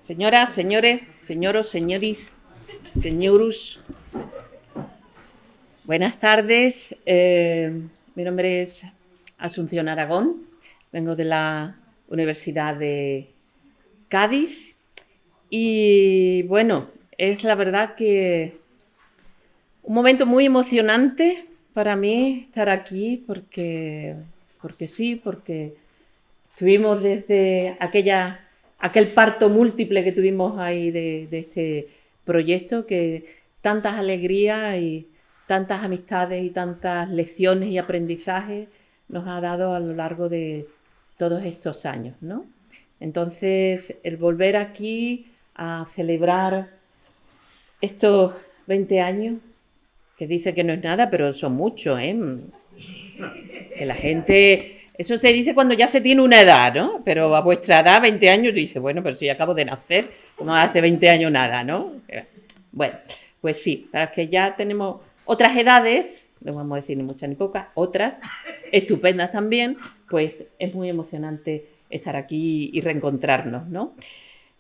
Señoras, señores, señoros, señoris, señorus, buenas tardes. Mi nombre es Asunción Aragón, vengo de la Universidad de Cádiz y bueno, es la verdad que un momento muy emocionante para mí estar aquí porque tuvimos desde aquel parto múltiple que tuvimos ahí de este proyecto, que tantas alegrías y tantas amistades y tantas lecciones y aprendizajes nos ha dado a lo largo de todos estos años, ¿no? Entonces, el volver aquí a celebrar estos 20 años, que dice que no es nada, pero son muchos, ¿eh? Que la gente... Eso se dice cuando ya se tiene una edad, ¿no? Pero a vuestra edad, 20 años, tú dices, bueno, pero si yo acabo de nacer, como hace 20 años nada, ¿no? Bueno, pues sí, para los que ya tenemos otras edades, no vamos a decir ni muchas ni pocas, otras, estupendas también, pues es muy emocionante estar aquí y reencontrarnos, ¿no?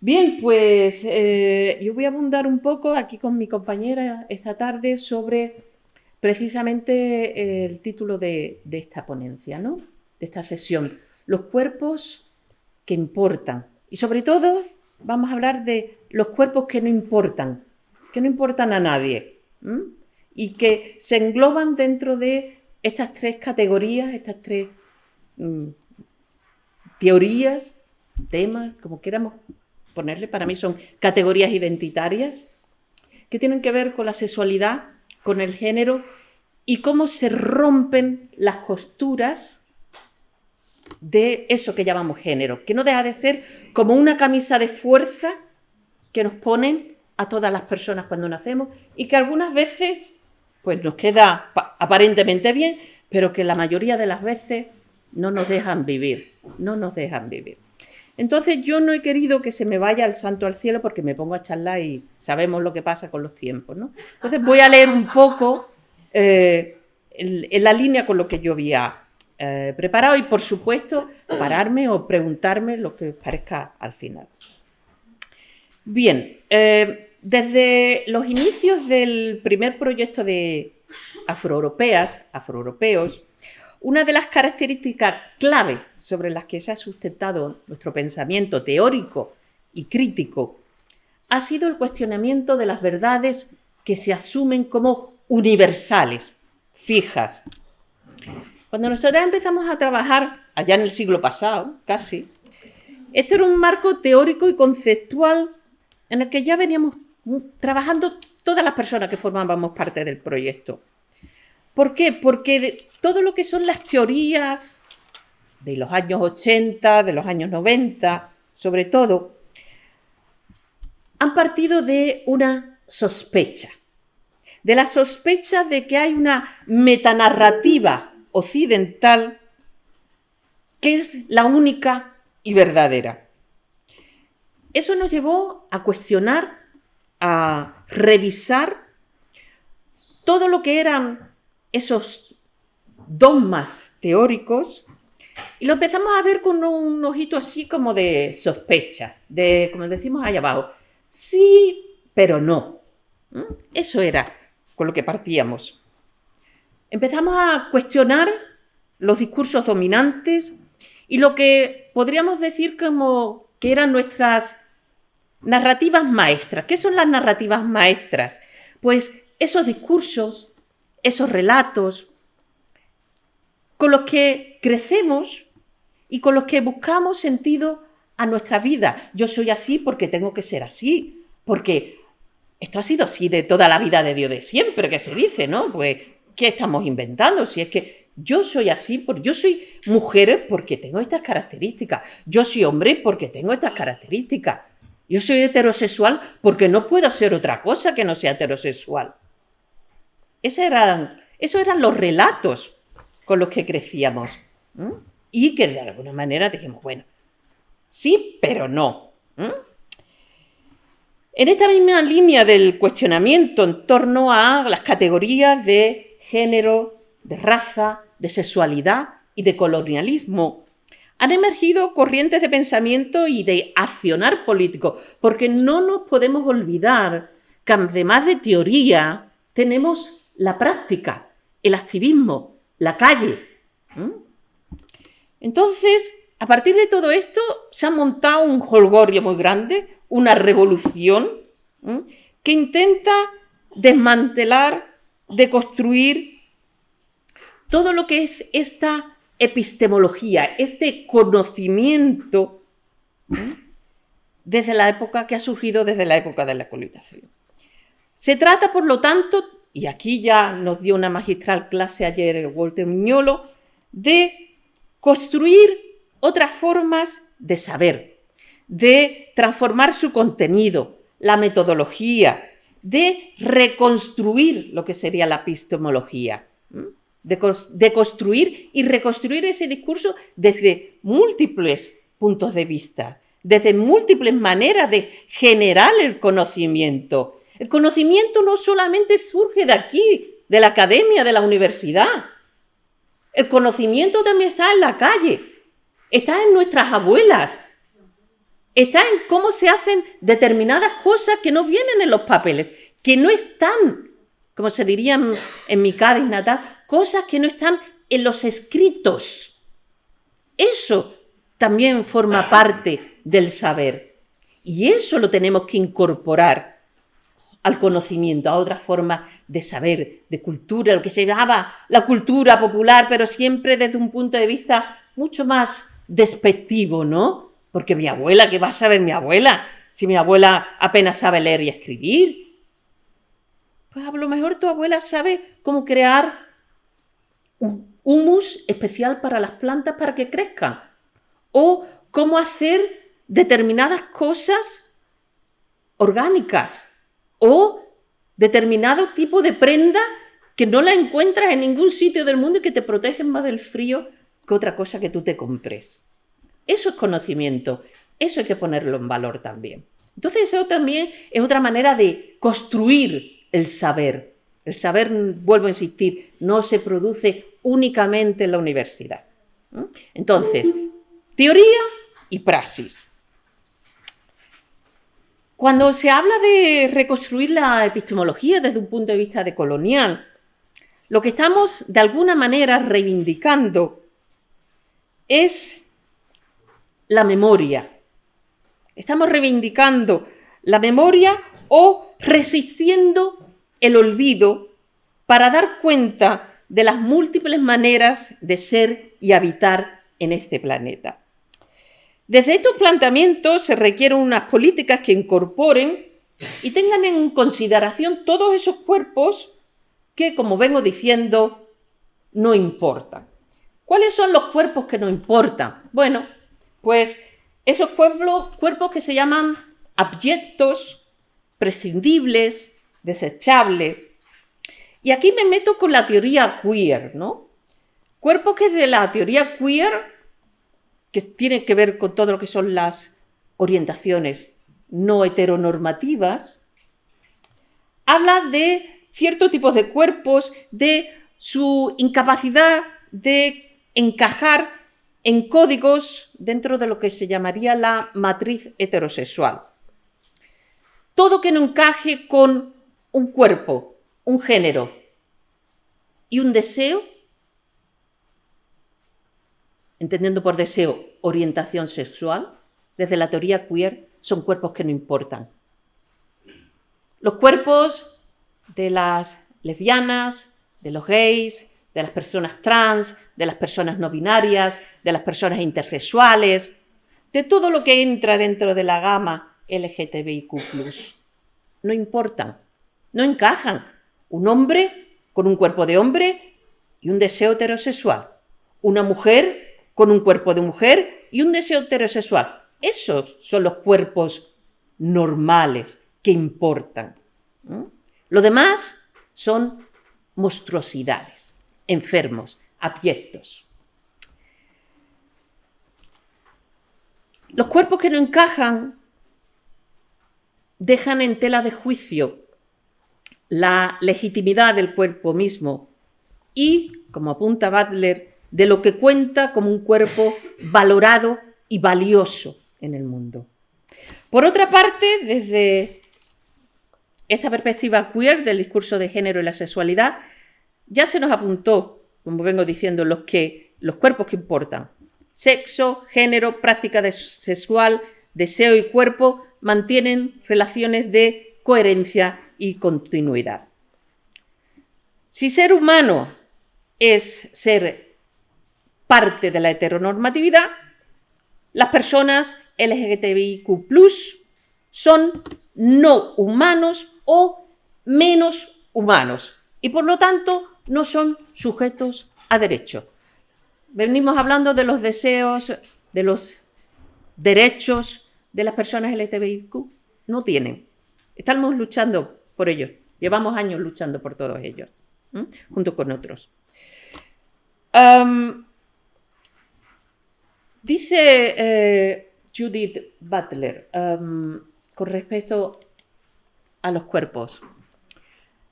Bien, pues yo voy a abundar un poco aquí con mi compañera esta tarde sobre precisamente el título de esta ponencia, ¿no? De esta sesión, los cuerpos que importan. Y sobre todo vamos a hablar de los cuerpos que no importan a nadie, y que se engloban dentro de estas tres categorías, estas tres teorías, temas, como queramos ponerle, para mí son categorías identitarias, que tienen que ver con la sexualidad, con el género y cómo se rompen las costuras de eso que llamamos género, que no deja de ser como una camisa de fuerza que nos ponen a todas las personas cuando nacemos y que algunas veces pues nos queda aparentemente bien, pero que la mayoría de las veces no nos dejan vivir. Entonces yo no he querido que se me vaya el santo al cielo porque me pongo a charlar y sabemos lo que pasa con los tiempos, ¿no? Entonces voy a leer un poco en la línea con lo que yo había preparado y, por supuesto, pararme o preguntarme lo que os parezca al final. Bien, desde los inicios del primer proyecto de afroeuropeos, una de las características clave sobre las que se ha sustentado nuestro pensamiento teórico y crítico ha sido el cuestionamiento de las verdades que se asumen como universales, fijas. Cuando nosotros empezamos a trabajar, allá en el siglo pasado, casi, este era un marco teórico y conceptual en el que ya veníamos trabajando todas las personas que formábamos parte del proyecto. ¿Por qué? Porque todo lo que son las teorías de los años 80, de los años 90, sobre todo, han partido de una sospecha, de la sospecha de que hay una metanarrativa occidental que es la única y verdadera. Eso nos llevó a cuestionar, a revisar todo lo que eran esos dogmas teóricos y lo empezamos a ver con un ojito así como de sospecha, de, como decimos allá abajo, sí, pero no. Eso era con lo que partíamos. Empezamos a cuestionar los discursos dominantes y lo que podríamos decir como que eran nuestras narrativas maestras. ¿Qué son las narrativas maestras? Pues esos discursos, esos relatos con los que crecemos y con los que buscamos sentido a nuestra vida. Yo soy así porque tengo que ser así, porque esto ha sido así de toda la vida de Dios, de siempre, que se dice, ¿no? Pues, ¿qué estamos inventando? Si es que yo soy así, porque yo soy mujer porque tengo estas características, yo soy hombre porque tengo estas características, yo soy heterosexual porque no puedo ser otra cosa que no sea heterosexual. Esos eran los relatos con los que crecíamos, y que de alguna manera dijimos, bueno, sí, pero no. En esta misma línea del cuestionamiento en torno a las categorías de género, de raza, de sexualidad y de colonialismo, han emergido corrientes de pensamiento y de accionar político, porque no nos podemos olvidar que además de teoría tenemos la práctica, el activismo, la calle. Entonces, a partir de todo esto se ha montado un jolgorio muy grande, una revolución que intenta desmantelar, deconstruir todo lo que es esta epistemología, este conocimiento desde la época que ha surgido desde la época de la colonización. Se trata, por lo tanto, y aquí ya nos dio una magistral clase ayer Walter Mignolo, de construir otras formas de saber, de transformar su contenido, la metodología, de reconstruir lo que sería la epistemología, de construir y reconstruir ese discurso desde múltiples puntos de vista, desde múltiples maneras de generar el conocimiento. El conocimiento no solamente surge de aquí, de la academia, de la universidad. El conocimiento también está en la calle, está en nuestras abuelas, está en cómo se hacen determinadas cosas que no vienen en los papeles, que no están, como se diría en mi Cádiz natal, cosas que no están en los escritos. Eso también forma parte del saber. Y eso lo tenemos que incorporar al conocimiento, a otras formas de saber, de cultura, lo que se llamaba la cultura popular, pero siempre desde un punto de vista mucho más despectivo, ¿no? Porque mi abuela, ¿qué va a saber mi abuela? Si mi abuela apenas sabe leer y escribir. Pues a lo mejor tu abuela sabe cómo crear un humus especial para las plantas para que crezcan. O cómo hacer determinadas cosas orgánicas. O determinado tipo de prenda que no la encuentras en ningún sitio del mundo y que te protegen más del frío que otra cosa que tú te compres. Eso es conocimiento, eso hay que ponerlo en valor también. Entonces eso también es otra manera de construir el saber. El saber, vuelvo a insistir, no se produce únicamente en la universidad. Entonces, teoría y praxis. Cuando se habla de reconstruir la epistemología desde un punto de vista decolonial, lo que estamos de alguna manera reivindicando es la memoria. Estamos reivindicando la memoria o resistiendo el olvido para dar cuenta de las múltiples maneras de ser y habitar en este planeta. Desde estos planteamientos se requieren unas políticas que incorporen y tengan en consideración todos esos cuerpos que, como vengo diciendo, no importan. ¿Cuáles son los cuerpos que no importan? Bueno, pues esos cuerpos que se llaman abyectos, prescindibles, desechables. Y aquí me meto con la teoría queer, ¿no? Cuerpos que de la teoría queer, que tienen que ver con todo lo que son las orientaciones no heteronormativas, habla de ciertos tipos de cuerpos, de su incapacidad de encajar en códigos dentro de lo que se llamaría la matriz heterosexual. Todo que no encaje con un cuerpo, un género y un deseo, entendiendo por deseo orientación sexual, desde la teoría queer, son cuerpos que no importan. Los cuerpos de las lesbianas, de los gays, de las personas trans, de las personas no binarias, de las personas intersexuales, de todo lo que entra dentro de la gama LGTBIQ+. No importan, no encajan. Un hombre con un cuerpo de hombre y un deseo heterosexual. Una mujer con un cuerpo de mujer y un deseo heterosexual. Esos son los cuerpos normales que importan. Lo demás son monstruosidades, enfermos, abyectos. Los cuerpos que no encajan dejan en tela de juicio la legitimidad del cuerpo mismo y, como apunta Butler, de lo que cuenta como un cuerpo valorado y valioso en el mundo. Por otra parte, desde esta perspectiva queer del discurso de género y la sexualidad, ya se nos apuntó, como vengo diciendo, los cuerpos que importan. Sexo, género, práctica sexual, deseo y cuerpo mantienen relaciones de coherencia y continuidad. Si ser humano es ser parte de la heteronormatividad, las personas LGBTIQ+ son no humanos o menos humanos y por lo tanto no son sujetos a derechos. Venimos hablando de los deseos, de los derechos de las personas LGBTIQ. No tienen. Estamos luchando por ellos. Llevamos años luchando por todos ellos, junto con otros. Dice Judith Butler, con respecto a los cuerpos: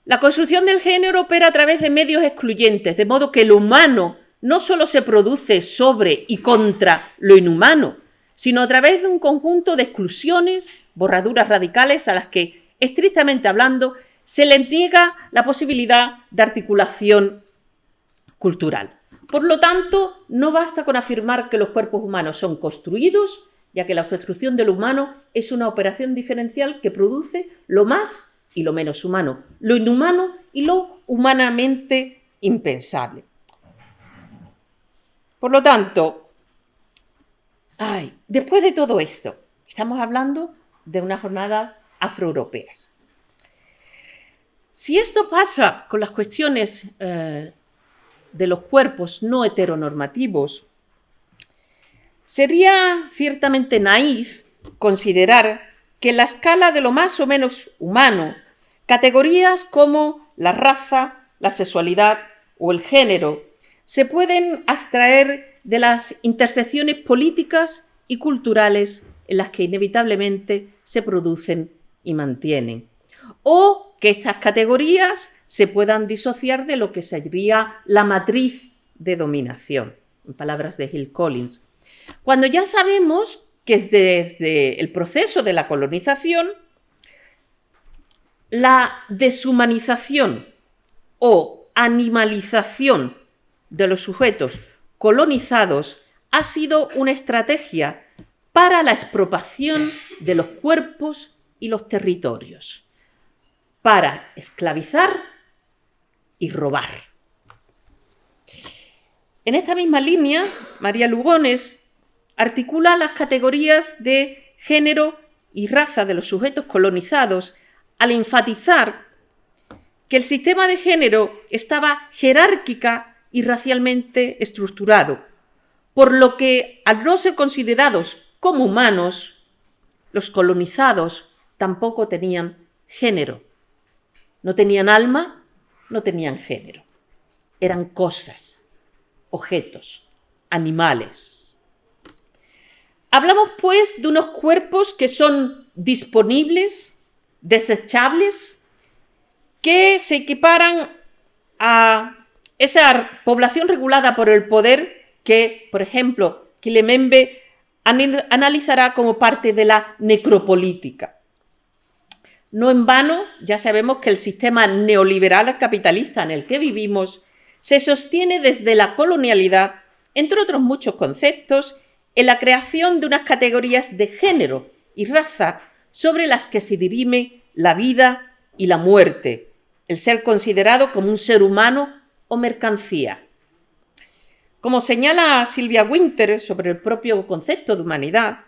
la construcción del género opera a través de medios excluyentes, de modo que lo humano no solo se produce sobre y contra lo inhumano, sino a través de un conjunto de exclusiones, borraduras radicales a las que, estrictamente hablando, se les niega la posibilidad de articulación cultural. Por lo tanto, no basta con afirmar que los cuerpos humanos son construidos, ya que la construcción del humano es una operación diferencial que produce lo más y lo menos humano, lo inhumano y lo humanamente impensable. Por lo tanto, después de todo esto, estamos hablando de unas jornadas afroeuropeas. Si esto pasa con las cuestiones de los cuerpos no heteronormativos, sería ciertamente naif considerar que en la escala de lo más o menos humano, categorías como la raza, la sexualidad o el género se pueden abstraer de las intersecciones políticas y culturales en las que inevitablemente se producen y mantienen, o que estas categorías se puedan disociar de lo que sería la matriz de dominación, en palabras de Hill Collins. Cuando ya sabemos que desde el proceso de la colonización, la deshumanización o animalización de los sujetos colonizados ha sido una estrategia para la expropiación de los cuerpos y los territorios, para esclavizar y robar. En esta misma línea, María Lugones articula las categorías de género y raza de los sujetos colonizados al enfatizar que el sistema de género estaba jerárquica y racialmente estructurado, por lo que, al no ser considerados como humanos, los colonizados tampoco tenían género. No tenían alma, no tenían género. Eran cosas, objetos, animales. Hablamos, pues, de unos cuerpos que son disponibles, desechables, que se equiparan a esa población regulada por el poder que, por ejemplo, Quilemembe analizará como parte de la necropolítica. No en vano, ya sabemos que el sistema neoliberal capitalista en el que vivimos se sostiene desde la colonialidad, entre otros muchos conceptos, en la creación de unas categorías de género y raza sobre las que se dirime la vida y la muerte, el ser considerado como un ser humano o mercancía. Como señala Sylvia Wynter sobre el propio concepto de humanidad,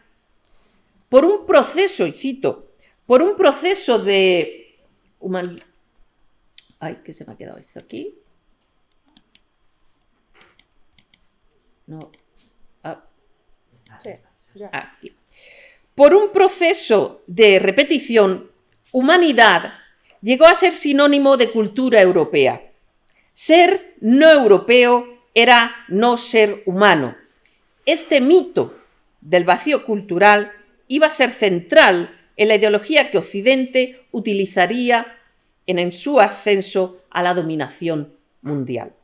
por un proceso, y cito, por un proceso de humanidad. ¿Qué se me ha quedado esto aquí? No. Sí, ya. Aquí. Por un proceso de repetición, humanidad llegó a ser sinónimo de cultura europea. Ser no europeo era no ser humano. Este mito del vacío cultural iba a ser central en la ideología que Occidente utilizaría en su ascenso a la dominación mundial.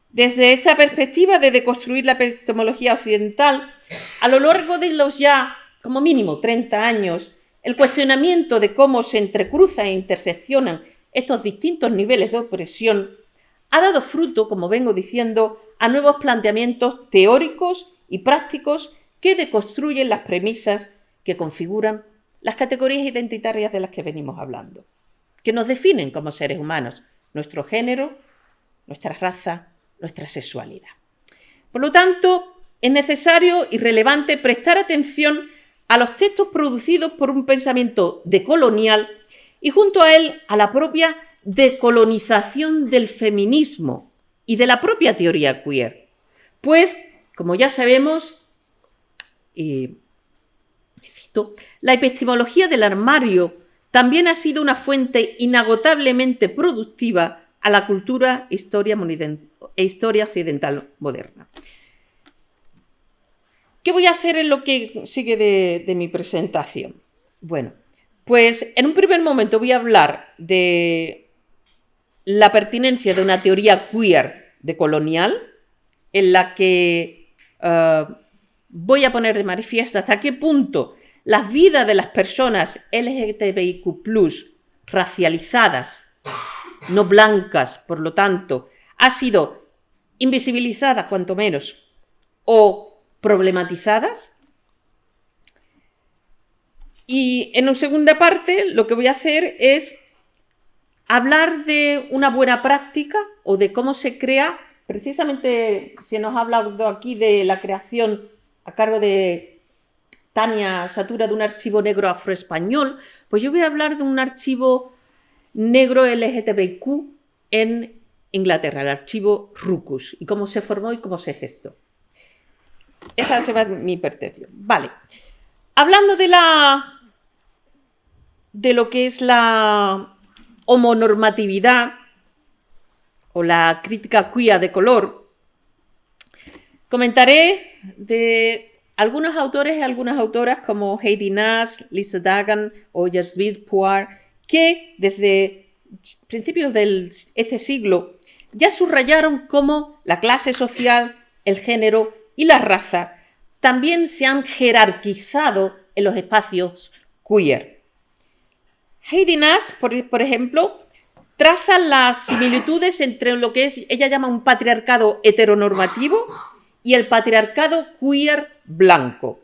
Desde esta perspectiva de deconstruir la epistemología occidental, a lo largo de los ya, como mínimo, 30 años, el cuestionamiento de cómo se entrecruzan e interseccionan estos distintos niveles de opresión ha dado fruto, como vengo diciendo, a nuevos planteamientos teóricos y prácticos que deconstruyen las premisas que configuran las categorías identitarias de las que venimos hablando, que nos definen como seres humanos, nuestro género, nuestra raza, nuestra sexualidad. Por lo tanto, es necesario y relevante prestar atención a los textos producidos por un pensamiento decolonial y junto a él a la propia decolonización del feminismo y de la propia teoría queer. Pues, como ya sabemos, cito, la epistemología del armario también ha sido una fuente inagotablemente productiva a la cultura e historia occidental moderna. ¿Qué voy a hacer en lo que sigue de mi presentación? Bueno, pues en un primer momento voy a hablar de la pertinencia de una teoría queer decolonial, en la que voy a poner de manifiesto hasta qué punto las vidas de las personas LGTBIQ+, racializadas, no blancas, por lo tanto, ha sido invisibilizadas, cuanto menos, o problematizadas. Y en una segunda parte lo que voy a hacer es hablar de una buena práctica o de cómo se crea, precisamente se nos ha hablado aquí de la creación a cargo de Tania Satura de un archivo negro afroespañol, pues yo voy a hablar de un archivo negro LGTBIQ en Inglaterra, el archivo RUCUS, y cómo se formó y cómo se gestó. Esa se va mi percepción. Vale. Hablando de lo que es la homonormatividad o la crítica queer de color, comentaré de algunos autores y algunas autoras como Heidi Nass, Lisa Dagan o Jasbir Puar, que desde principios de este siglo ya subrayaron cómo la clase social, el género y la raza también se han jerarquizado en los espacios queer. Heidi Nass, por ejemplo, traza las similitudes entre lo que ella llama un patriarcado heteronormativo y el patriarcado queer blanco.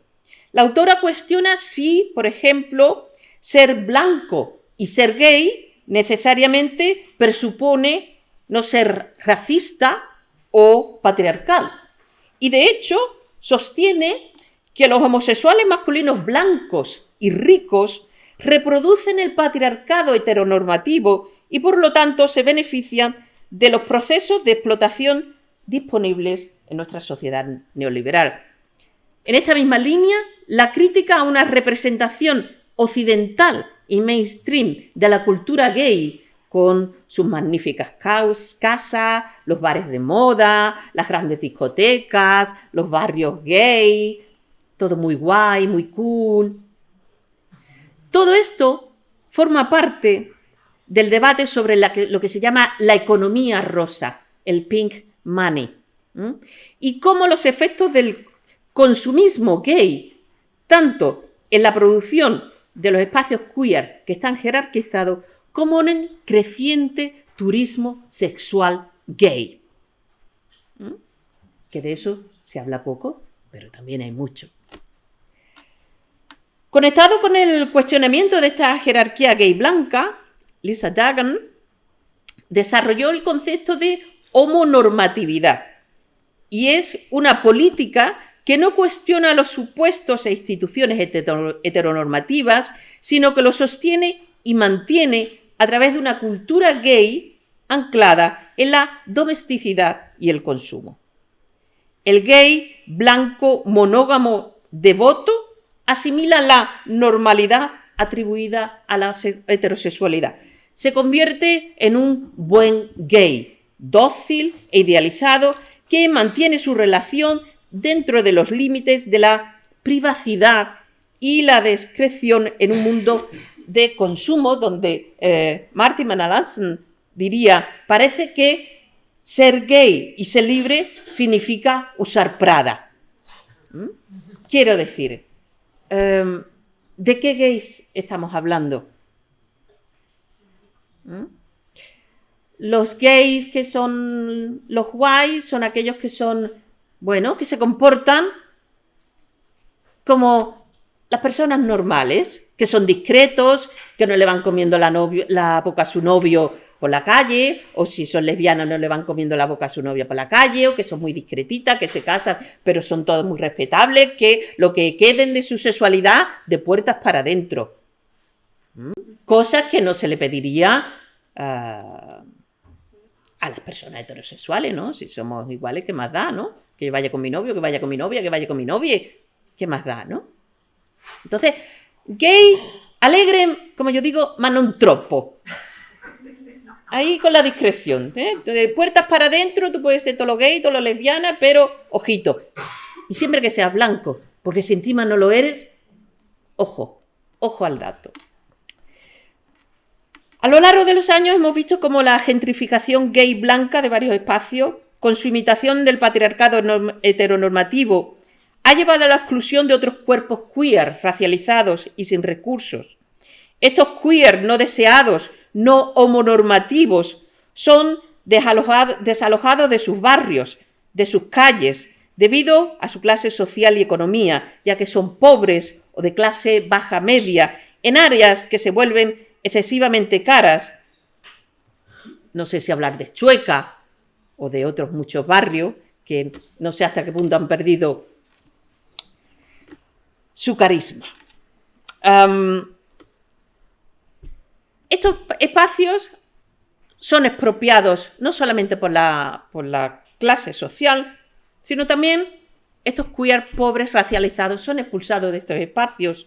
La autora cuestiona si, por ejemplo, ser blanco y ser gay necesariamente presupone no ser racista o patriarcal. Y de hecho, sostiene que los homosexuales masculinos blancos y ricos reproducen el patriarcado heteronormativo y por lo tanto se benefician de los procesos de explotación disponibles en nuestra sociedad neoliberal. En esta misma línea, la crítica a una representación occidental y mainstream de la cultura gay, con sus magníficas casas, los bares de moda, las grandes discotecas, los barrios gay, todo muy guay, muy cool. Todo esto forma parte del debate sobre lo que se llama la economía rosa, el pink money, y cómo los efectos del consumismo gay, tanto en la producción de los espacios queer que están jerarquizados, como en el creciente turismo sexual gay. Que de eso se habla poco, pero también hay mucho. Conectado con el cuestionamiento de esta jerarquía gay blanca, Lisa Dagan desarrolló el concepto de homonormatividad y es una política que no cuestiona los supuestos e instituciones heteronormativas, sino que los sostiene y mantiene a través de una cultura gay anclada en la domesticidad y el consumo. El gay blanco monógamo devoto asimila la normalidad atribuida a la heterosexualidad. Se convierte en un buen gay, dócil e idealizado, que mantiene su relación dentro de los límites de la privacidad y la discreción en un mundo de consumo donde Martin Van Alanson diría, parece que ser gay y ser libre significa usar Prada. Quiero decir, ¿de qué gays estamos hablando? Los gays que son los guays son aquellos que son, bueno, que se comportan como las personas normales, que son discretos, que no le van comiendo la boca a su novio por la calle, o si son lesbianas no le van comiendo la boca a su novia por la calle, o que son muy discretitas, que se casan, pero son todos muy respetables, que lo que queden de su sexualidad de puertas para adentro. Cosas que no se le pediría a las personas heterosexuales, ¿no? Si somos iguales, ¿qué más da, no? Que yo vaya con mi novio, que vaya con mi novia, que vaya con mi novia, ¿qué más da, no? Entonces, gay, alegre, como yo digo, ma non troppo. Ahí con la discreción, ¿eh? De puertas para adentro, tú puedes ser todo lo gay, todo lo lesbiana, pero ojito. Y siempre que seas blanco, porque si encima no lo eres, ojo al dato. A lo largo de los años hemos visto cómo la gentrificación gay blanca de varios espacios, con su imitación del patriarcado heteronormativo, ha llevado a la exclusión de otros cuerpos queer, racializados y sin recursos. Estos queer no deseados, no homonormativos, son desalojados de sus barrios, de sus calles, debido a su clase social y economía, ya que son pobres o de clase baja media, en áreas que se vuelven excesivamente caras. No sé si hablar de Chueca o de otros muchos barrios que no sé hasta qué punto han perdido su carisma. Estos espacios son expropiados no solamente por la clase social, sino también estos queer pobres racializados son expulsados de estos espacios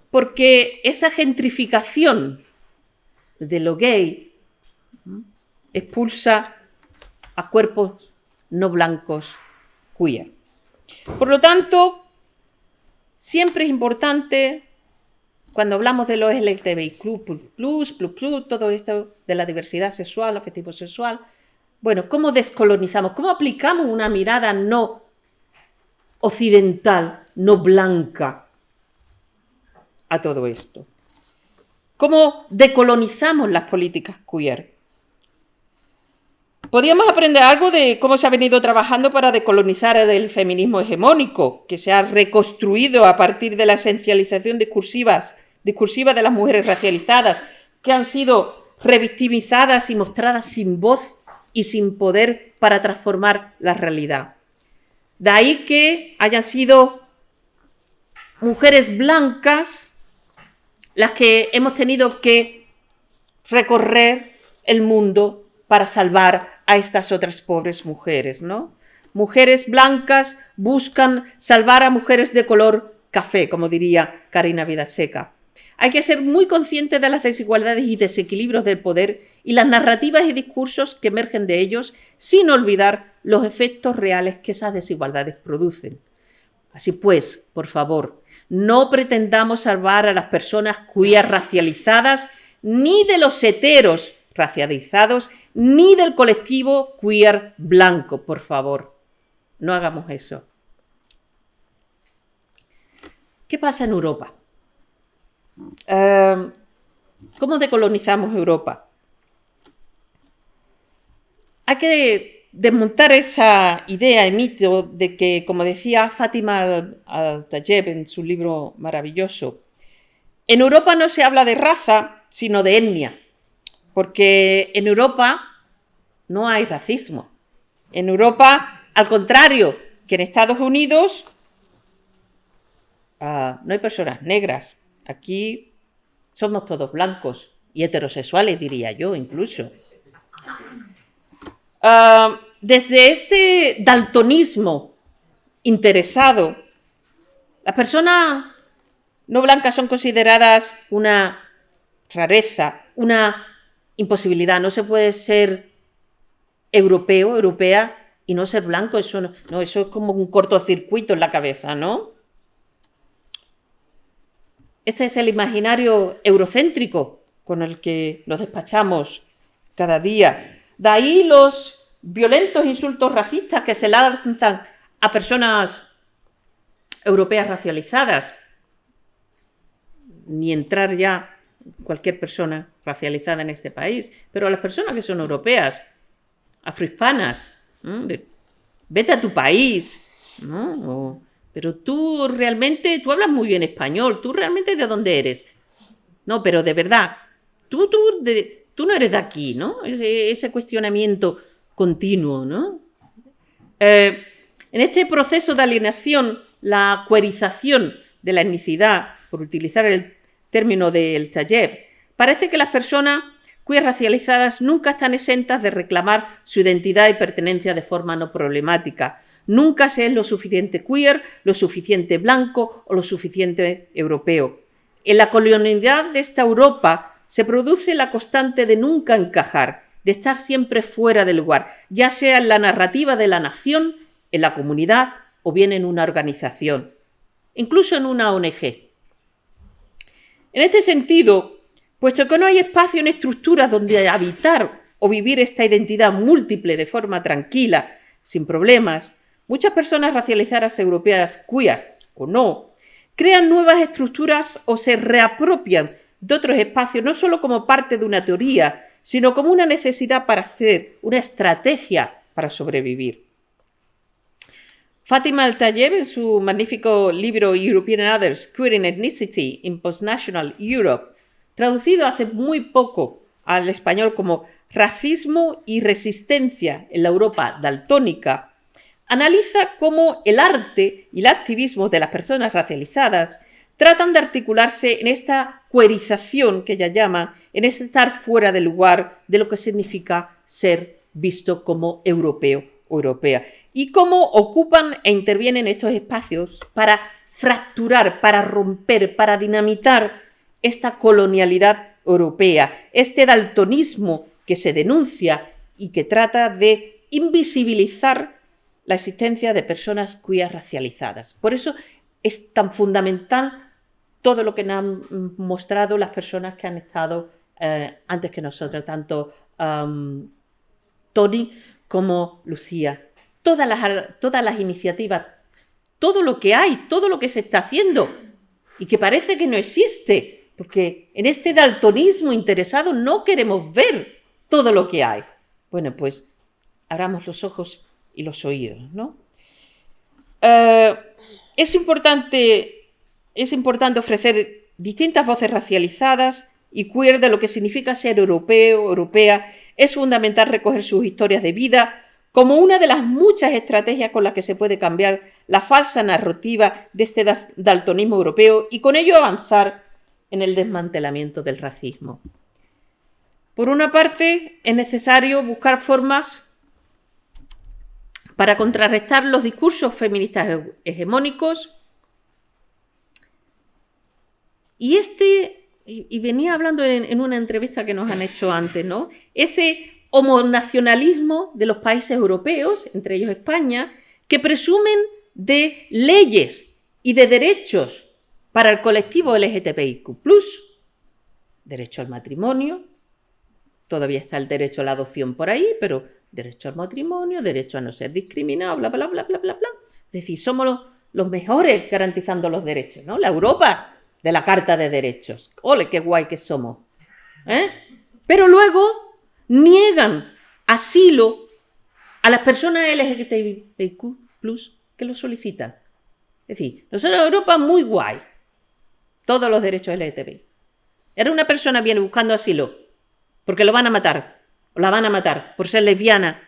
porque esa gentrificación de lo gay expulsa a cuerpos no blancos queer. Por lo tanto, siempre es importante, cuando hablamos de los LGTBIQ+, todo esto de la diversidad sexual, afectivo-sexual, bueno, ¿cómo descolonizamos? ¿Cómo aplicamos una mirada no occidental, no blanca a todo esto? ¿Cómo decolonizamos las políticas queer? Podríamos aprender algo de cómo se ha venido trabajando para decolonizar el feminismo hegemónico, que se ha reconstruido a partir de la esencialización discursiva de las mujeres racializadas, que han sido revictimizadas y mostradas sin voz y sin poder para transformar la realidad. De ahí que hayan sido mujeres blancas las que hemos tenido que recorrer el mundo para salvar a estas otras pobres mujeres, ¿no? Mujeres blancas buscan salvar a mujeres de color café, como diría Karina Vidaseca. Hay que ser muy conscientes de las desigualdades y desequilibrios del poder y las narrativas y discursos que emergen de ellos, sin olvidar los efectos reales que esas desigualdades producen. Así pues, por favor, no pretendamos salvar a las personas queer racializadas, ni de los heteros racializados, ni del colectivo queer blanco, por favor. No hagamos eso. ¿Qué pasa en Europa? ¿Cómo decolonizamos Europa? Hay que desmontar esa idea y mito de que, como decía Fátima Al-Tayeb en su libro maravilloso, en Europa no se habla de raza, sino de etnia, porque en Europa no hay racismo. En Europa, al contrario, que en Estados Unidos no hay personas negras. Aquí somos todos blancos y heterosexuales, diría yo, incluso. Desde este daltonismo interesado, las personas no blancas son consideradas una rareza, una imposibilidad. No se puede ser europeo, europea y no ser blanco. Eso no, eso es como un cortocircuito en la cabeza, ¿no? Este es el imaginario eurocéntrico con el que nos despachamos cada día. De ahí los violentos insultos racistas que se lanzan a personas europeas racializadas. Ni entrar ya cualquier persona racializada en este país, pero a las personas que son europeas, afrohispanas, vete a tu país, ¿no? Pero tú hablas muy bien español, tú realmente ¿de dónde eres? No, pero de verdad, tú no eres de aquí, ¿no? Ese cuestionamiento continuo, ¿no? En este proceso de alienación, la cuerización de la etnicidad, por utilizar el término del Tayeb, parece que las personas queer racializadas nunca están exentas de reclamar su identidad y pertenencia de forma no problemática. Nunca se es lo suficiente queer, lo suficiente blanco o lo suficiente europeo. En la colonialidad de esta Europa se produce la constante de nunca encajar, de estar siempre fuera del lugar, ya sea en la narrativa de la nación, en la comunidad o bien en una organización, incluso en una ONG. En este sentido, puesto que no hay espacio en estructuras donde habitar o vivir esta identidad múltiple de forma tranquila, sin problemas, muchas personas racializadas europeas, queer o no, crean nuevas estructuras o se reapropian de otros espacios, no solo como parte de una teoría, sino como una necesidad para hacer una estrategia para sobrevivir. Fátima Al-Tayeb, en su magnífico libro European and Others, Queer Ethnicity in Postnational Europe, traducido hace muy poco al español como Racismo y resistencia en la Europa daltónica, analiza cómo el arte y el activismo de las personas racializadas tratan de articularse en esta queerización que ella llama, en este estar fuera del lugar de lo que significa ser visto como europeo o europea, y cómo ocupan e intervienen estos espacios para fracturar, para romper, para dinamitar esta colonialidad europea, este daltonismo que se denuncia y que trata de invisibilizar la existencia de personas queer racializadas. Por eso es tan fundamental todo lo que nos han mostrado las personas que han estado antes que nosotros, tanto Tony como Lucía. Todas las iniciativas, todo lo que hay, todo lo que se está haciendo y que parece que no existe, porque en este daltonismo interesado no queremos ver todo lo que hay. Bueno, pues abramos los ojos y los oídos, ¿no? Es importante ofrecer distintas voces racializadas y queer de lo que significa ser europeo, europea. Es fundamental recoger sus historias de vida como una de las muchas estrategias con las que se puede cambiar la falsa narrativa de este daltonismo europeo y con ello avanzar en el desmantelamiento del racismo. Por una parte, es necesario buscar formas para contrarrestar los discursos feministas hegemónicos y venía hablando en una entrevista que nos han hecho antes, ¿no? Ese homonacionalismo de los países europeos, entre ellos España, que presumen de leyes y de derechos para el colectivo LGTBIQ+, derecho al matrimonio, todavía está el derecho a la adopción por ahí, pero derecho al matrimonio, derecho a no ser discriminado, bla, bla, bla, bla, bla, bla. Es decir, somos los mejores garantizando los derechos, ¿no? La Europa de la Carta de Derechos. ¡Ole, qué guay que somos! Pero luego niegan asilo a las personas LGTBIQ+ que lo solicitan. Es decir, nosotros en Europa muy guay, todos los derechos LGTBI. Era una persona viene buscando asilo porque lo van a matar, o la van a matar por ser lesbiana,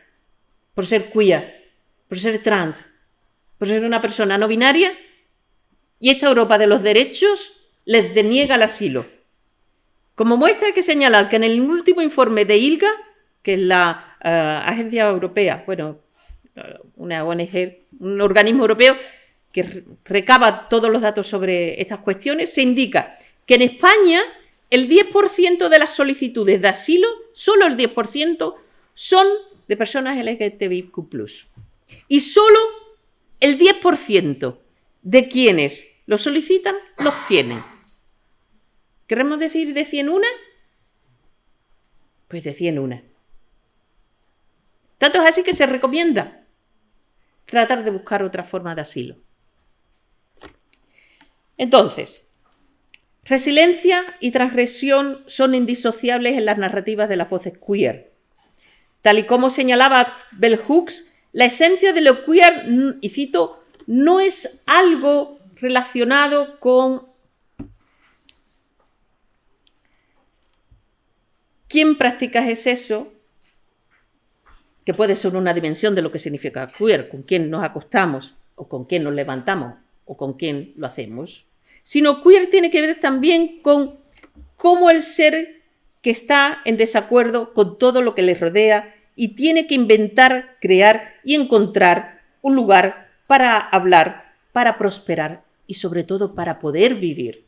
por ser queer, por ser trans, por ser una persona no binaria, y esta Europa de los derechos les deniega el asilo. Como muestra hay que señalar que en el último informe de ILGA, que es la agencia europea, bueno, una ONG, un organismo europeo que recaba todos los datos sobre estas cuestiones, se indica que en España el 10% de las solicitudes de asilo, solo el 10%, son de personas LGTBIQ+. Y solo el 10% de quienes lo solicitan los tienen. ¿Queremos decir de 100 una? Pues de 100 una. Tanto es así que se recomienda tratar de buscar otra forma de asilo. Entonces, resiliencia y transgresión son indisociables en las narrativas de las voces queer. Tal y como señalaba Bell Hooks, la esencia de lo queer, y cito, no es algo relacionado con quién practica ese sexo, que puede ser una dimensión de lo que significa queer, con quién nos acostamos, o con quién nos levantamos, o con quién lo hacemos, sino queer tiene que ver también con cómo el ser que está en desacuerdo con todo lo que le rodea y tiene que inventar, crear y encontrar un lugar para hablar, para prosperar y sobre todo para poder vivir.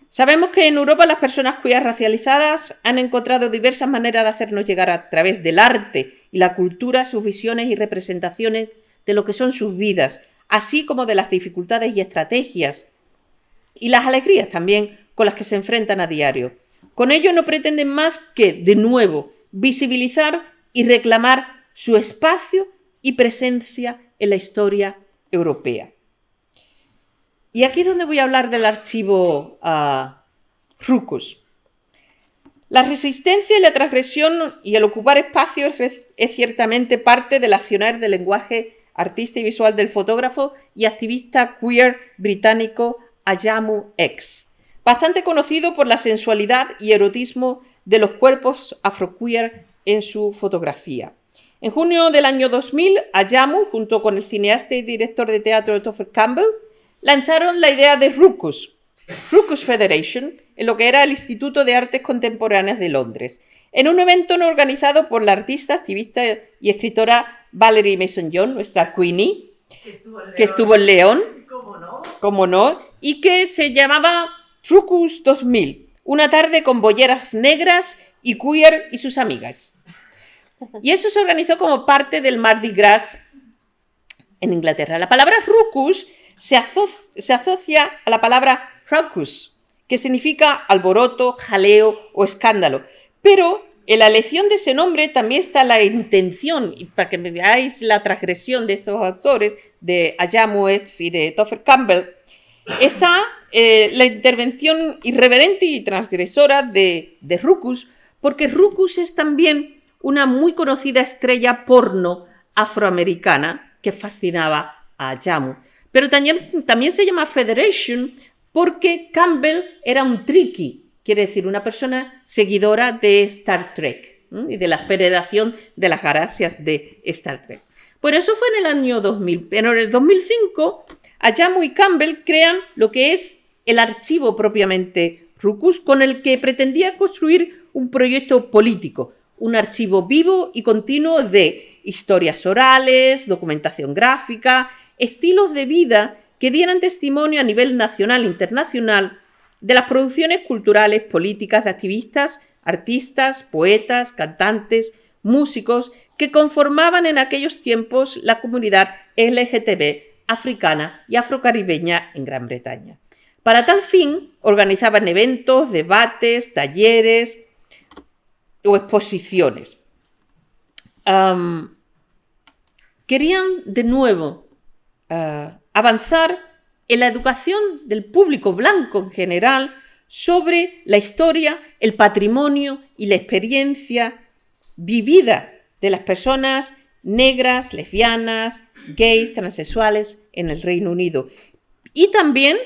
Sabemos que en Europa las personas queer racializadas han encontrado diversas maneras de hacernos llegar a través del arte y la cultura sus visiones y representaciones de lo que son sus vidas, así como de las dificultades y estrategias y las alegrías también con las que se enfrentan a diario. Con ello no pretenden más que, de nuevo, visibilizar y reclamar su espacio y presencia en la historia europea. Y aquí es donde voy a hablar del archivo Ruckus. La resistencia y la transgresión y el ocupar espacios es ciertamente parte del accionar del lenguaje artista y visual del fotógrafo y activista queer británico Ajamu X, bastante conocido por la sensualidad y erotismo de los cuerpos afroqueer en su fotografía. En junio del año 2000, Ajamu, junto con el cineasta y director de teatro Topher Campbell, lanzaron la idea de Ruckus Federation, en lo que era el Instituto de Artes Contemporáneas de Londres, en un evento no organizado por la artista, activista y escritora Valerie Mason-Jones, nuestra Queenie, que estuvo en León, ¿cómo no? Y que se llamaba Ruckus 2000, una tarde con bolleras negras y queer y sus amigas. Y eso se organizó como parte del Mardi Gras en Inglaterra. La palabra Ruckus se asocia a la palabra raucous, que significa alboroto, jaleo o escándalo. Pero en la elección de ese nombre también está la intención, y para que veáis la transgresión de estos autores, de Ajamu X y de Topher Campbell, está la intervención irreverente y transgresora de Ruckus, porque Ruckus es también una muy conocida estrella porno afroamericana que fascinaba a Ajamu. Pero también se llama Federation porque Campbell era un Trekkie, quiere decir una persona seguidora de Star Trek y de la Federación de las Galaxias de Star Trek. Por eso fue en el año 2000. Pero en el 2005, Ajamu y Campbell crean lo que es el archivo propiamente Ruckus, con el que pretendía construir un proyecto político, un archivo vivo y continuo de historias orales, documentación gráfica, estilos de vida que dieran testimonio a nivel nacional e internacional de las producciones culturales, políticas de activistas, artistas, poetas, cantantes, músicos que conformaban en aquellos tiempos la comunidad LGTB africana y afrocaribeña en Gran Bretaña. Para tal fin, organizaban eventos, debates, talleres o exposiciones. Querían, de nuevo, avanzar en la educación del público blanco en general sobre la historia, el patrimonio y la experiencia vivida de las personas negras, lesbianas, gays, transexuales en el Reino Unido. Y también,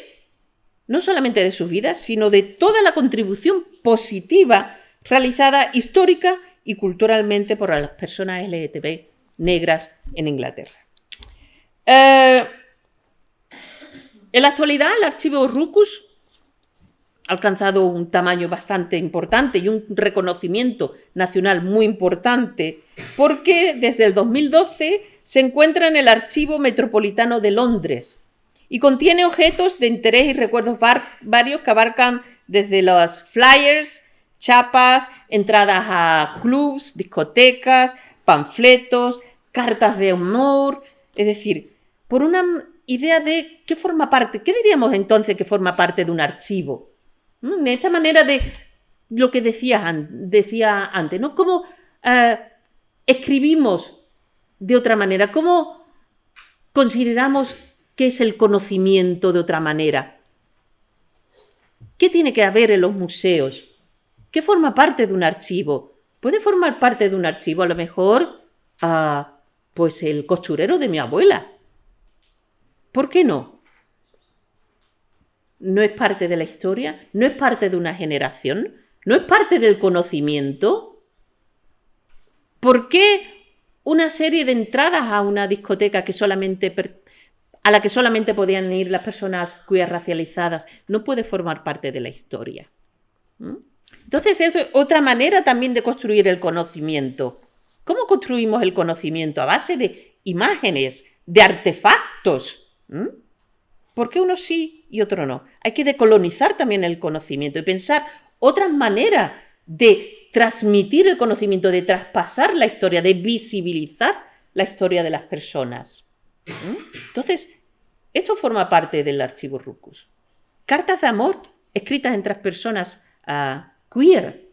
no solamente de sus vidas, sino de toda la contribución positiva realizada histórica y culturalmente por las personas LGTB negras en Inglaterra. En la actualidad, el archivo Ruckus ha alcanzado un tamaño bastante importante y un reconocimiento nacional muy importante porque desde el 2012 se encuentra en el Archivo Metropolitano de Londres y contiene objetos de interés y recuerdos varios que abarcan desde los flyers, chapas, entradas a clubs, discotecas, panfletos, cartas de honor, es decir, por una idea de qué forma parte, ¿qué diríamos entonces que forma parte de un archivo? De esta manera de lo que decía antes, ¿no? Como escribimos de otra manera? ¿Cómo consideramos que es el conocimiento de otra manera? ¿Qué tiene que haber en los museos? ¿Qué forma parte de un archivo? Puede formar parte de un archivo a lo mejor pues el costurero de mi abuela. ¿Por qué no? ¿No es parte de la historia? ¿No es parte de una generación? ¿No es parte del conocimiento? ¿Por qué una serie de entradas a una discoteca a la que solamente podían ir las personas queer racializadas no puede formar parte de la historia? Entonces es otra manera también de construir el conocimiento. ¿Cómo construimos el conocimiento? A base de imágenes, de artefactos. ¿Por qué uno sí y otro no? Hay que decolonizar también el conocimiento y pensar otras maneras de transmitir el conocimiento, de traspasar la historia, de visibilizar la historia de las personas. Entonces, esto forma parte del archivo Ruckus. Cartas de amor escritas entre las personas queer.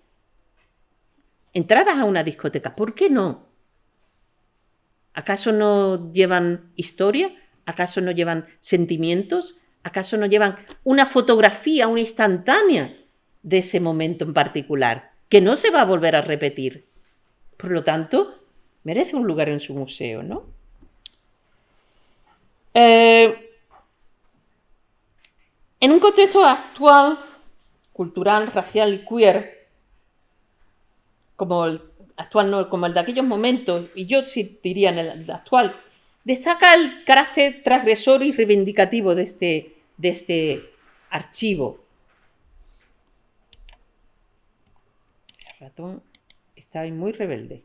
Entradas a una discoteca. ¿Por qué no? ¿Acaso no llevan historia? ¿Acaso no llevan sentimientos? ¿Acaso no llevan una fotografía, una instantánea de ese momento en particular, que no se va a volver a repetir? Por lo tanto, merece un lugar en su museo, ¿no? En un contexto actual, cultural, racial y queer, como el actual, no, como el de aquellos momentos, y yo sí diría en el actual, destaca el carácter transgresor y reivindicativo de este archivo. El ratón está ahí muy rebelde.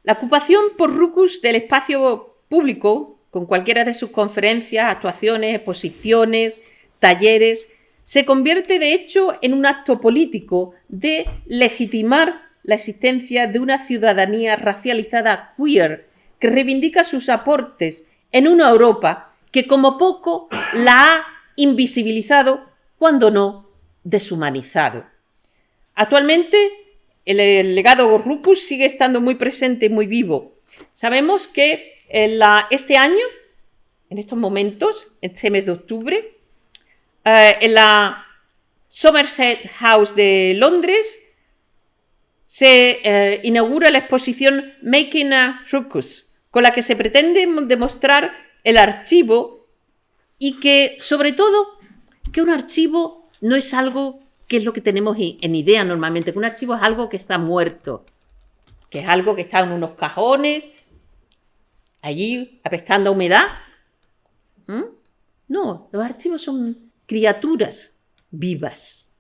La ocupación por Ruckus del espacio público, con cualquiera de sus conferencias, actuaciones, exposiciones, talleres, se convierte de hecho en un acto político de legitimar la existencia de una ciudadanía racializada queer que reivindica sus aportes en una Europa que como poco la ha invisibilizado, cuando no deshumanizado. Actualmente el legado Ruckus sigue estando muy presente y muy vivo. Sabemos que este año, en estos momentos, este mes de octubre, en la Somerset House de Londres se inaugura la exposición Making a Ruckus, con la que se pretende demostrar el archivo y que, sobre todo, que un archivo no es algo que es lo que tenemos en idea normalmente, que un archivo es algo que está muerto, que es algo que está en unos cajones, allí apestando a humedad. No, los archivos son criaturas vivas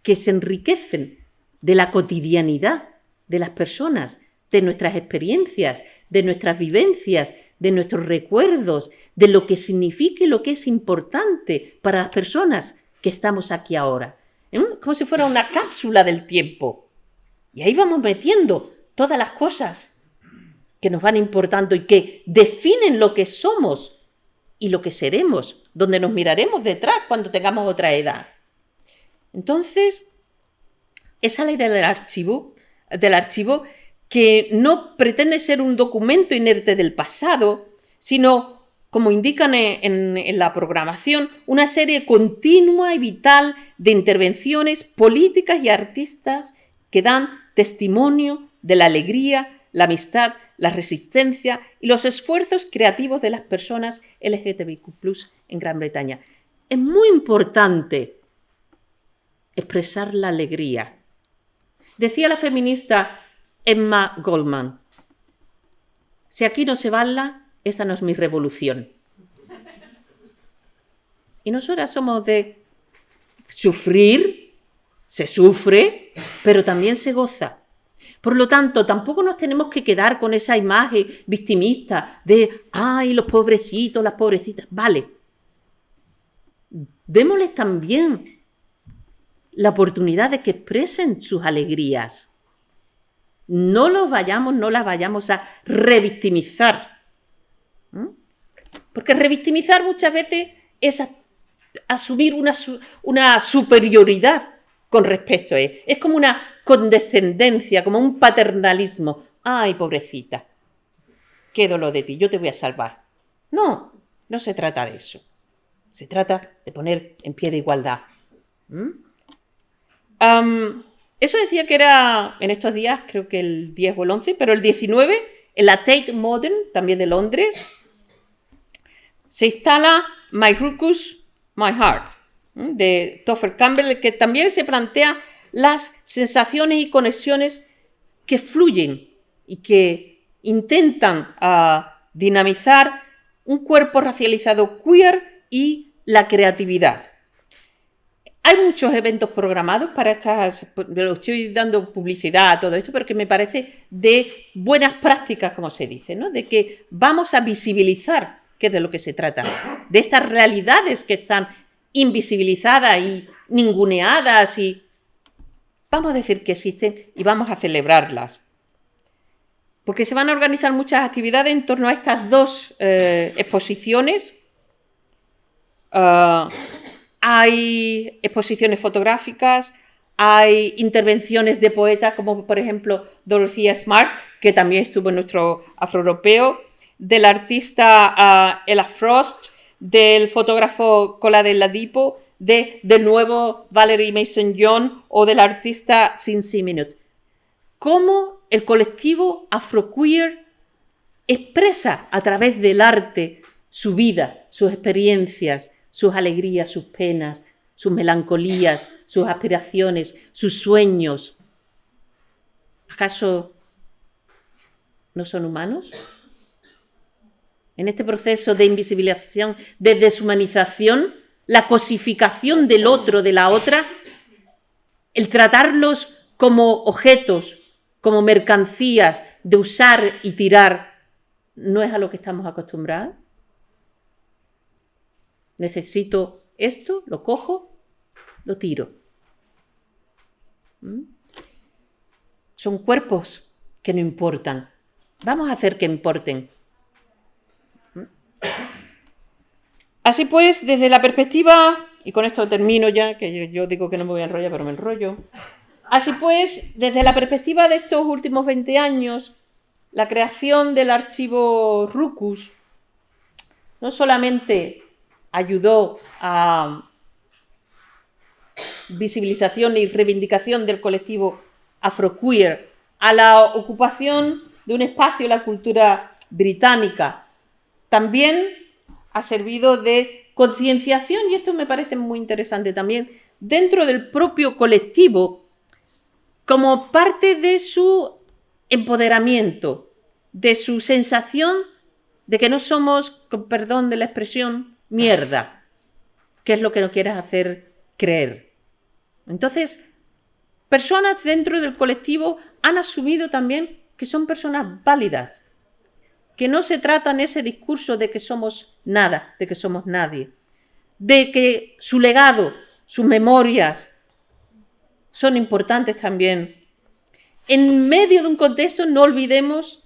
que se enriquecen de la cotidianidad de las personas, de nuestras experiencias, de nuestras vivencias, de nuestros recuerdos, de lo que significa y lo que es importante para las personas que estamos aquí ahora. Como si fuera una cápsula del tiempo. Y ahí vamos metiendo todas las cosas que nos van importando y que definen lo que somos y lo que seremos, donde nos miraremos detrás cuando tengamos otra edad. Entonces, esa ley del archivo que no pretende ser un documento inerte del pasado, sino, como indican en la programación, una serie continua y vital de intervenciones políticas y artistas que dan testimonio de la alegría, la amistad, la resistencia y los esfuerzos creativos de las personas LGTBIQ+ en Gran Bretaña. Es muy importante expresar la alegría. Decía la feminista Emma Goldman: si aquí no se baila, esta no es mi revolución. Y nosotras somos de sufrir, se sufre, pero también se goza. Por lo tanto, tampoco nos tenemos que quedar con esa imagen victimista de ¡ay, los pobrecitos, las pobrecitas! Vale. Démosles también la oportunidad de que expresen sus alegrías. No las vayamos a revictimizar. Porque revictimizar muchas veces es asumir una superioridad con respecto a él. Es como una condescendencia, como un paternalismo. ¡Ay, pobrecita! Quedo lo de ti, yo te voy a salvar. No, no se trata de eso. Se trata de poner en pie de igualdad. Eso decía que era en estos días, creo que el 10 o el 11, pero el 19, en la Tate Modern, también de Londres, se instala My Ruckus, My Heart, de Topher Campbell, que también se plantea las sensaciones y conexiones que fluyen y que intentan dinamizar un cuerpo racializado queer y la creatividad. Hay muchos eventos programados para estas, lo estoy dando publicidad a todo esto, pero que me parece de buenas prácticas, como se dice, ¿no? De que vamos a visibilizar, que es de lo que se trata, de estas realidades que están invisibilizadas y ninguneadas, y vamos a decir que existen y vamos a celebrarlas. Porque se van a organizar muchas actividades en torno a estas dos exposiciones. Hay exposiciones fotográficas, hay intervenciones de poetas, como por ejemplo Dorothea Smart, que también estuvo en nuestro afroeuropeo, del artista Ella Frost, del fotógrafo Colade Ladipo, del nuevo Valerie Mason-Young o del artista Cincy Minute. Cómo el colectivo afroqueer expresa a través del arte su vida, sus experiencias, sus alegrías, sus penas, sus melancolías, sus aspiraciones, sus sueños. ¿Acaso no son humanos? En este proceso de invisibilización, de deshumanización, la cosificación del otro, de la otra, el tratarlos como objetos, como mercancías de usar y tirar, ¿no es a lo que estamos acostumbrados? Necesito esto, lo cojo, lo tiro. Son cuerpos que no importan. Vamos a hacer que importen. Así pues, desde la perspectiva, y con esto termino ya, que yo digo que no me voy a enrollar, pero me enrollo. Así pues, desde la perspectiva de estos últimos 20 años, la creación del archivo Ruckus no solamente ayudó a visibilización y reivindicación del colectivo afroqueer, a la ocupación de un espacio en la cultura británica, también ha servido de concienciación, y esto me parece muy interesante también, dentro del propio colectivo, como parte de su empoderamiento, de su sensación de que no somos, con perdón de la expresión, mierda, que es lo que nos quieres hacer creer. Entonces, personas dentro del colectivo han asumido también que son personas válidas, que no se trata en ese discurso de que somos nada, de que somos nadie, de que su legado, sus memorias son importantes también. En medio de un contexto, no olvidemos,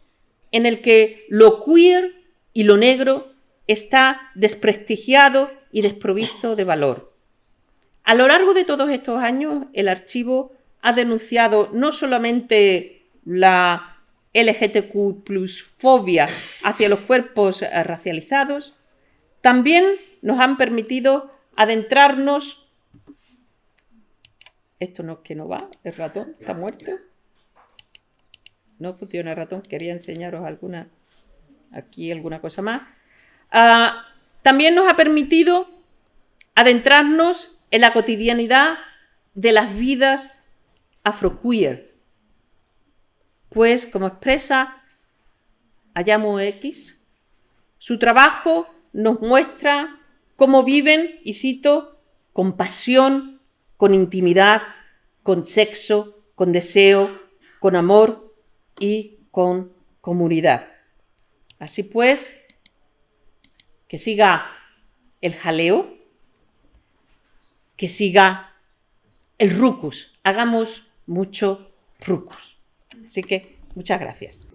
en el que lo queer y lo negro está desprestigiado y desprovisto de valor. A lo largo de todos estos años, el archivo ha denunciado no solamente la LGTQ+fobia hacia los cuerpos racializados, también nos han permitido adentrarnos. Esto no, que no va, el ratón está muerto. No funciona el ratón, quería enseñaros alguna cosa más. También nos ha permitido adentrarnos en la cotidianidad de las vidas afroqueer. Pues, como expresa Ayamu X, su trabajo nos muestra cómo viven, y cito, con pasión, con intimidad, con sexo, con deseo, con amor y con comunidad. Así pues, que siga el jaleo, que siga el ruckus. Hagamos mucho ruckus. Así que, muchas gracias.